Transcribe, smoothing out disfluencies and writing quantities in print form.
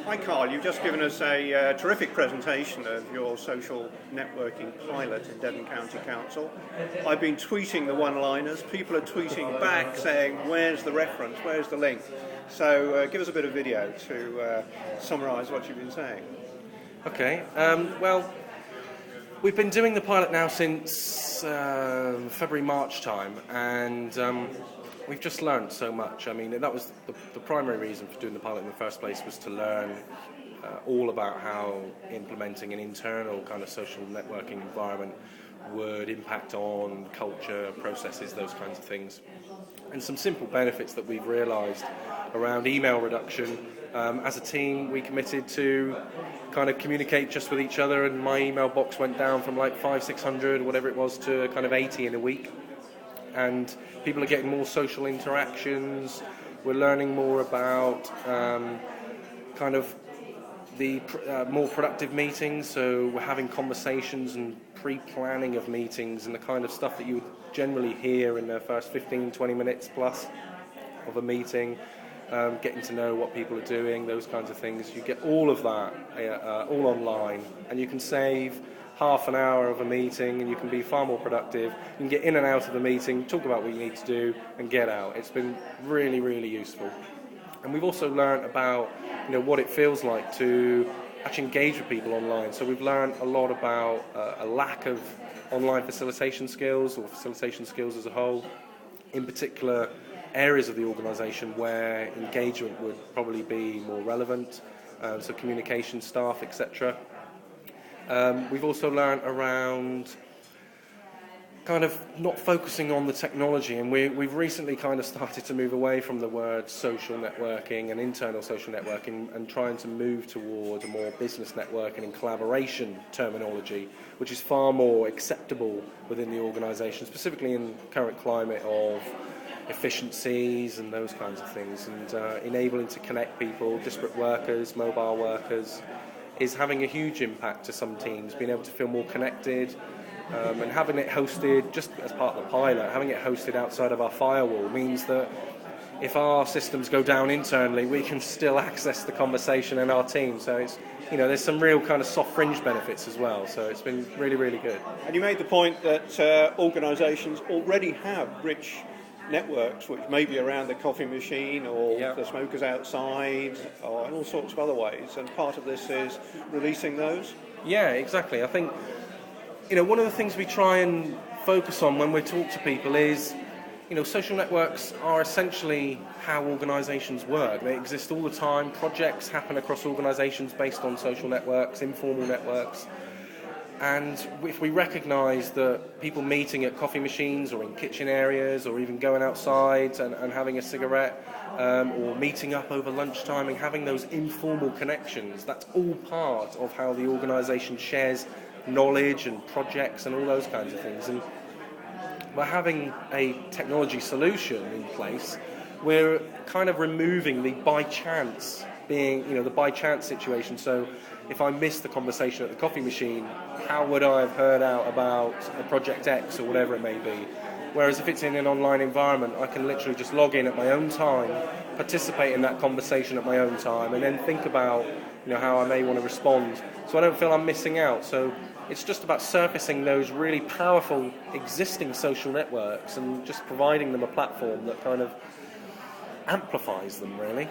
Hi Carl, you've just given us a terrific presentation of your social networking pilot in Devon County Council. I've been tweeting the one-liners. People are tweeting back saying, where's the reference, where's the link? So give us a bit of video to summarise what you've been saying. Okay, well, we've been doing the pilot now since February, March time, and we've just learned so much. I mean, that was the primary reason for doing the pilot in the first place, was to learn all about how implementing an internal kind of social networking environment would impact on culture, processes, those kinds of things. And some simple benefits that we've realised around email reduction. As a team, we committed to kind of communicate just with each other, and my email box went down from like 500-600, whatever it was, to kind of 80 in a week. And people are getting more social interactions. We're learning more about kind of the more productive meetings. So we're having conversations and pre-planning of meetings and the kind of stuff that you would generally hear in the first 15-20 minutes plus of a meeting. Getting to know what people are doing, those kinds of things. You get all of that all online, and you can save half an hour of a meeting, and you can be far more productive. You can get in and out of the meeting, talk about what you need to do, and get out. It's been really, really useful. And we've also learned about what it feels like to actually engage with people online. So we've learned a lot about a lack of online facilitation skills, or facilitation skills as a whole, in particular areas of the organisation where engagement would probably be more relevant, so communication staff, etc. We've also learned around kind of not focusing on the technology, and we've recently kind of started to move away from the word social networking and internal social networking and trying to move towards a more business networking and collaboration terminology, which is far more acceptable within the organisation, specifically in the current climate of efficiencies and those kinds of things, and enabling to connect people, disparate workers, mobile workers, is having a huge impact to some teams, being able to feel more connected, and having it hosted, just as part of the pilot, having it hosted outside of our firewall means that if our systems go down internally, we can still access the conversation in our team. So it's, there's some real kind of soft fringe benefits as well. So it's been really, really good. And you made the point that organisations already have rich networks, which may be around the coffee machine or the smokers outside, or in all sorts of other ways, and part of this is releasing those? Yeah, exactly. I think, one of the things we try and focus on when we talk to people is, social networks are essentially how organisations work. They exist all the time. Projects happen across organisations based on social networks, informal networks. And if we recognise that people meeting at coffee machines or in kitchen areas or even going outside and having a cigarette or meeting up over lunchtime and having those informal connections, that's all part of how the organisation shares knowledge and projects and all those kinds of things. And by having a technology solution in place, we're kind of removing the by chance being, the by chance situation. So if I missed the conversation at the coffee machine, how would I have heard out about a Project X or whatever it may be? Whereas if it's in an online environment, I can literally just log in at my own time, participate in that conversation at my own time, and then think about how I may want to respond, so I don't feel I'm missing out. So it's just about surfacing those really powerful existing social networks and just providing them a platform that kind of amplifies them, really.